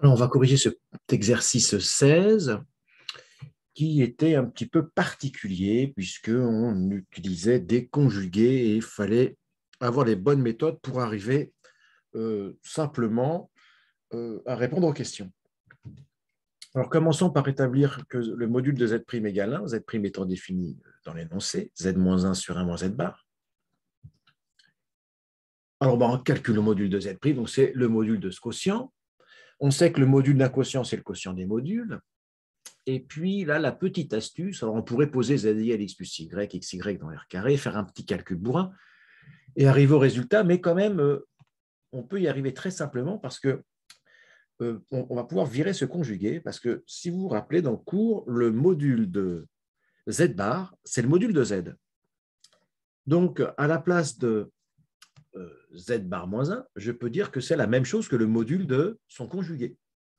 Alors, on va corriger cet exercice 16 qui était un petit peu particulier puisqu'on utilisait des conjugués et il fallait avoir les bonnes méthodes pour arriver simplement à répondre aux questions. Alors, commençons par établir que le module de z' égale 1, z' étant défini dans l'énoncé, z-1 sur 1 moins z bar. Alors, on calcule le module de z', donc c'est le module de ce quotient. On sait que le module d'un quotient, c'est le quotient des modules. Et puis là, la petite astuce, alors on pourrait poser z égale x plus y, xy dans R carré, faire un petit calcul bourrin et arriver au résultat, mais quand même, on peut y arriver très simplement parce que on va pouvoir virer ce conjugué, parce que si vous vous rappelez dans le cours, le module de z bar, c'est le module de z. Donc, à la place de z bar moins 1, je peux dire que c'est la même chose que le module de son conjugué,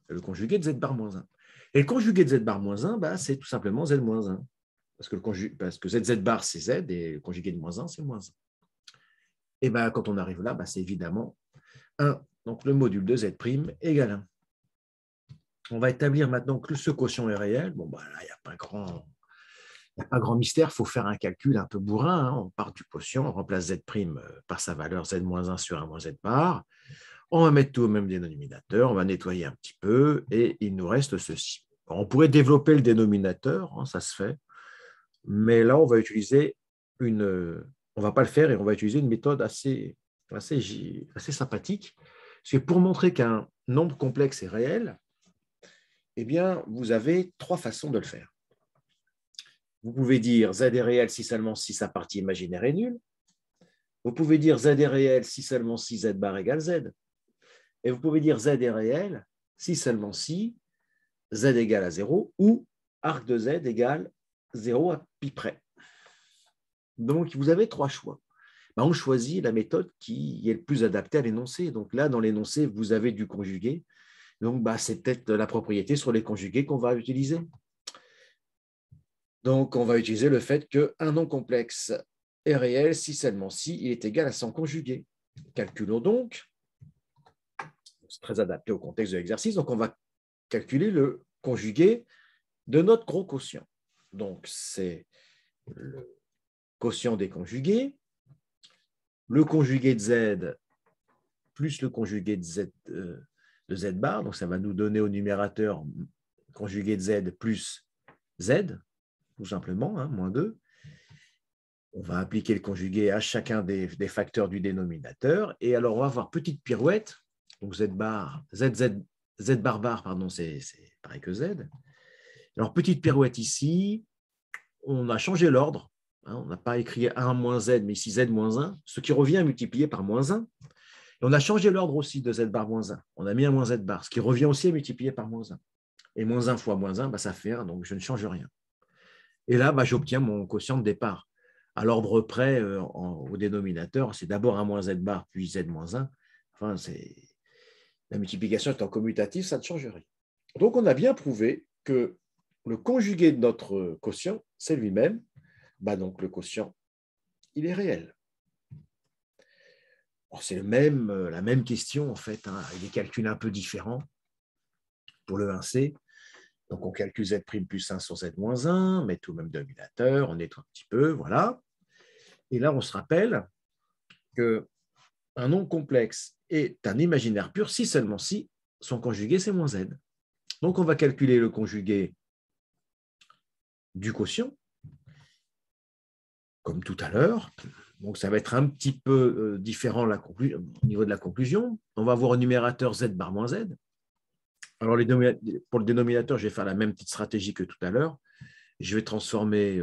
le conjugué de z bar moins 1. Et le conjugué de z bar moins 1, bah, c'est tout simplement z moins 1. Parce que zz bar, c'est z, et le conjugué de moins 1, c'est moins 1. Et ben, quand on arrive là, c'est évidemment 1. Donc, le module de z' égale 1. On va établir maintenant que ce quotient est réel. Bon, là, il n'y a pas grand mystère. Il faut faire un calcul un peu bourrin. On part du quotient, on remplace z' par sa valeur z-1 sur 1 moins z bar. On va mettre tout au même dénominateur. On va nettoyer un petit peu et il nous reste ceci. On pourrait développer le dénominateur, ça se fait. Mais là, on va utiliser on ne va pas le faire et on va utiliser une méthode assez sympathique. Parce que pour montrer qu'un nombre complexe est réel, eh bien, vous avez trois façons de le faire. Vous pouvez dire z est réel si seulement si sa partie imaginaire est nulle. Vous pouvez dire z est réel si seulement si z bar égale z. Et vous pouvez dire z est réel si seulement si z égale à 0 ou arc de z égale 0 à pi près. Donc, vous avez trois choix. On choisit la méthode qui est le plus adaptée à l'énoncé. Donc là, dans l'énoncé, vous avez du conjugué. Donc, c'est peut-être la propriété sur les conjugués qu'on va utiliser. Donc, on va utiliser le fait qu'un nom complexe est réel si seulement si il est égal à son conjugué. Calculons donc. C'est très adapté au contexte de l'exercice. Donc, on va calculer le conjugué de notre gros quotient. Donc, c'est le quotient des conjugués, le conjugué de z plus le conjugué de z bar. Donc, ça va nous donner au numérateur conjugué de z plus z, tout simplement, moins 2. On va appliquer le conjugué à chacun des facteurs du dénominateur. Et alors, on va avoir petite pirouette. Donc, z bar, pardon, c'est pareil que z. Alors, petite pirouette ici. On a changé l'ordre. On n'a pas écrit 1 moins z, mais ici z moins 1, ce qui revient à multiplier par moins 1. Et on a changé l'ordre aussi de z bar moins 1. On a mis un moins z bar, ce qui revient aussi à multiplier par moins 1. Et moins 1 fois moins 1, ça fait 1, donc je ne change rien. Et là, j'obtiens mon quotient de départ. À l'ordre près, au dénominateur, c'est d'abord un moins z bar, puis z moins 1. Enfin, la multiplication étant commutative, ça ne change rien. Donc, on a bien prouvé que le conjugué de notre quotient, c'est lui-même. Donc, le quotient, il est réel. C'est la même question, en fait. Il y a des calculs un peu différents pour le 1C. Donc, on calcule z' plus 1 sur z moins 1, met tout au même dénominateur, on nettoie un petit peu, voilà. Et là, on se rappelle qu'un nombre complexe est un imaginaire pur si seulement si son conjugué, c'est moins z. Donc, on va calculer le conjugué du quotient, comme tout à l'heure. Donc, ça va être un petit peu différent au niveau de la conclusion. On va avoir au numérateur z bar moins z. Alors, pour le dénominateur, je vais faire la même petite stratégie que tout à l'heure. Je vais transformer,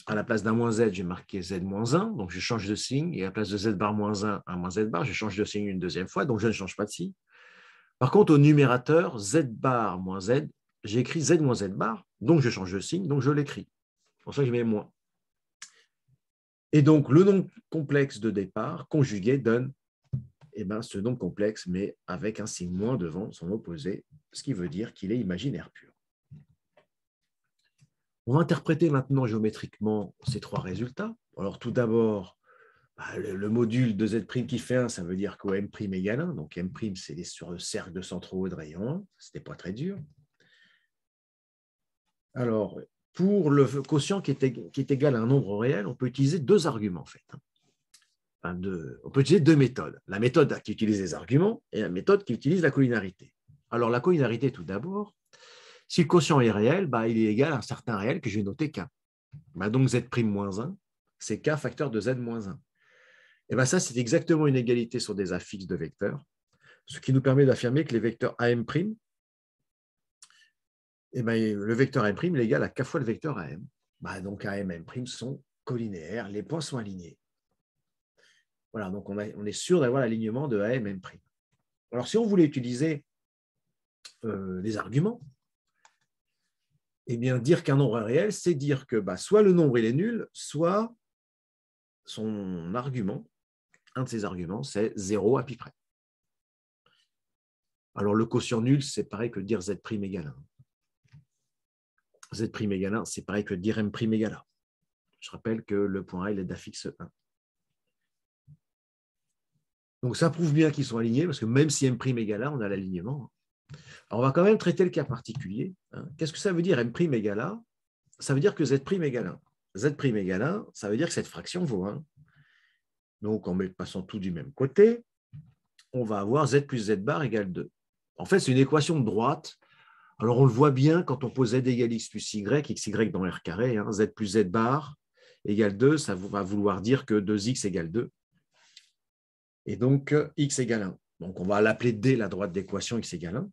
à la place d'un moins z, j'ai marqué z moins 1. Donc, je change de signe. Et à la place de z bar moins 1, un moins z bar, je change de signe une deuxième fois. Donc, je ne change pas de signe. Par contre, au numérateur, z bar moins z, j'ai écrit z moins z bar. Donc, je change de signe. Donc, je l'écris. C'est pour ça que je mets moins. Et donc, le nombre complexe de départ conjugué donne ce nombre complexe, mais avec un signe moins devant son opposé, ce qui veut dire qu'il est imaginaire pur. On va interpréter maintenant géométriquement ces trois résultats. Alors, tout d'abord, Le module de Z' qui fait 1, ça veut dire qu'au M' égale 1. Donc M', c'est sur le cercle de centre haut de rayon 1. Ce n'est pas très dur. Alors, pour le quotient qui est égal à un nombre réel, on peut utiliser deux arguments, en fait. On peut utiliser deux méthodes. La méthode qui utilise les arguments et la méthode qui utilise la collinarité. Alors, la collinarité, tout d'abord, si le quotient est réel, il est égal à un certain réel que je vais noter K. Donc, Z'-1, c'est K facteur de Z-1. Et ça, c'est exactement une égalité sur des affixes de vecteurs, ce qui nous permet d'affirmer que les vecteurs AM', le vecteur M' est égal à K fois le vecteur AM. Donc AM et M' sont collinéaires, les points sont alignés. Voilà, donc on est sûr d'avoir l'alignement de AM et M'. Alors, si on voulait utiliser les arguments, dire qu'un nombre est réel, c'est dire que soit le nombre il est nul, soit son argument, un de ses arguments, c'est 0 à pi près. Alors, le quotient nul, c'est pareil que de dire Z' égale 1. Z' égale 1, c'est pareil que de dire M' égale 1. Je rappelle que le point A, il est d'affixe 1. Donc, ça prouve bien qu'ils sont alignés, parce que même si M' égale 1, on a l'alignement. Alors, on va quand même traiter le cas particulier. Qu'est-ce que ça veut dire M' égale 1? Ça veut dire que Z' égale 1. Z' égale 1, ça veut dire que cette fraction vaut 1. Donc, en passant tout du même côté, on va avoir Z plus Z bar égale 2. En fait, c'est une équation de droite. Alors, on le voit bien quand on pose Z égale X plus Y, XY dans R carré, Z plus Z bar égale 2, ça va vouloir dire que 2X égale 2. Et donc, X égale 1. Donc, on va l'appeler D, la droite d'équation X égale 1.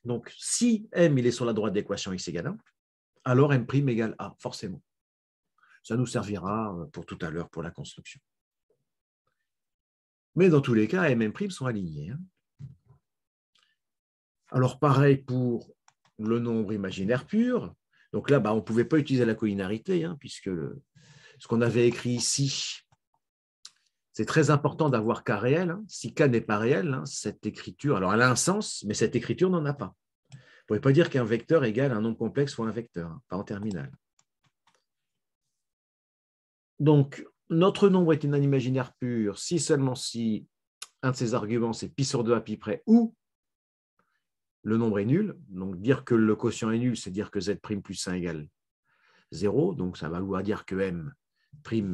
Donc, si M il est sur la droite d'équation X égale 1, alors M' égale A, forcément. Ça nous servira pour tout à l'heure pour la construction. Mais dans tous les cas, M et M' sont alignés. Alors, pareil pour le nombre imaginaire pur. Donc là, on ne pouvait pas utiliser la collinarité, puisque ce qu'on avait écrit ici, c'est très important d'avoir K réel. Si K n'est pas réel, cette écriture, alors elle a un sens, mais cette écriture n'en a pas. Vous ne pouvez pas dire qu'un vecteur égale un nombre complexe ou un vecteur, pas en terminale. Donc, notre nombre est un imaginaire pur si seulement si un de ses arguments, c'est pi sur 2 à pi près, ou le nombre est nul. Donc, dire que le quotient est nul, c'est dire que Z' plus 1 égale 0. Donc, ça va vouloir dire que M',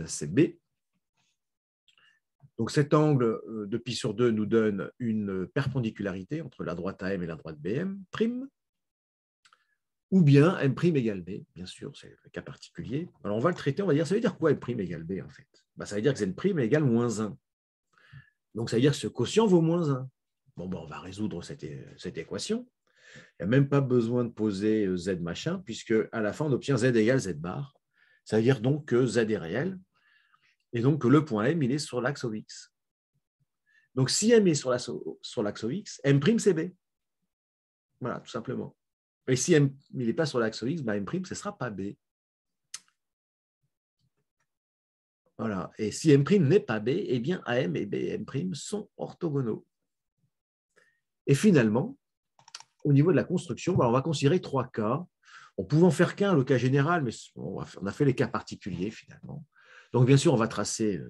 c'est B. Donc, cet angle de pi sur 2 nous donne une perpendicularité entre la droite AM et la droite BM', ou bien M' égale B, bien sûr, c'est le cas particulier. Alors, on va le traiter, on va dire, ça veut dire quoi M' égale B, en fait? Ça veut dire que Z' égale moins 1. Donc, ça veut dire que ce quotient vaut moins 1. Bon, on va résoudre cette équation. Il n'y a même pas besoin de poser Z machin, puisque à la fin, on obtient Z égale Z bar. Ça veut dire donc que Z est réel, et donc que le point M, il est sur l'axe OX. Donc, si M est sur l'axe OX, M', c'est B. Voilà, tout simplement. Et si M n'est pas sur l'axe OX, M', ce ne sera pas B. Voilà. Et si M' n'est pas B, eh bien AM et BM' sont orthogonaux. Et finalement, au niveau de la construction, on va considérer 3 cas. On pouvait en faire qu'un, le cas général, mais on a fait les cas particuliers finalement. Donc, bien sûr, on va tracer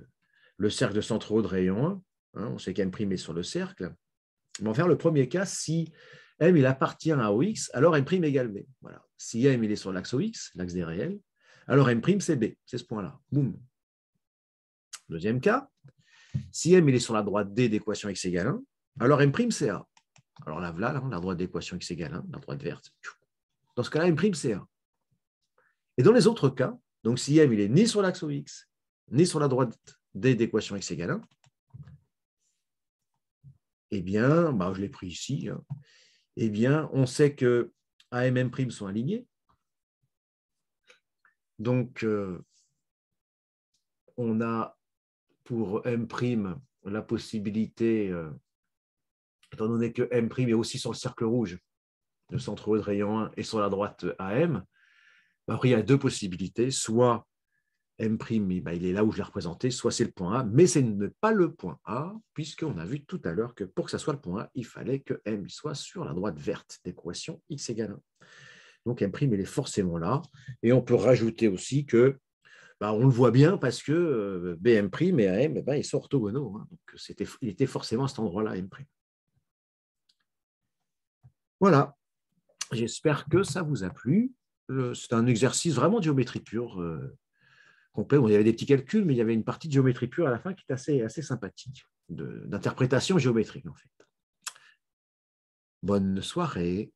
le cercle de centre haut de rayon 1. On sait qu'M' est sur le cercle. On va faire le premier cas. Si M il appartient à OX, alors M' égale B. Voilà. Si M il est sur l'axe OX, l'axe des réels, alors M' c'est B. C'est ce point-là. Boum. Deuxième cas. Si M il est sur la droite D d'équation X égale 1, alors M' c'est A. Alors là, voilà, la droite d'équation X égale 1, la droite verte. Dans ce cas-là, M' c'est A. Et dans les autres cas, donc si M il est ni sur l'axe OX, ni sur la droite D d'équation X égale 1, eh bien, je l'ai pris ici, eh bien, on sait que A et M' sont alignés. Donc, on a pour M' la possibilité, étant donné que M' est aussi sur le cercle rouge, le centre haut de rayon 1 et sur la droite AM, après, il y a deux possibilités. Soit M', il est là où je l'ai représenté, soit c'est le point A, mais ce n'est pas le point A, puisqu'on a vu tout à l'heure que pour que ça soit le point A, il fallait que M soit sur la droite verte d'équation X égale 1. Donc M', il est forcément là. Et on peut rajouter aussi que Ben, on le voit bien parce que BM' et AM, ben, ils sont orthogonaux. Hein. Donc, il était forcément à cet endroit-là, M'. Voilà, j'espère que ça vous a plu. C'est un exercice vraiment de géométrie pure, complet. Bon, il y avait des petits calculs, mais il y avait une partie de géométrie pure à la fin qui est assez sympathique, d'interprétation géométrique en fait. Bonne soirée.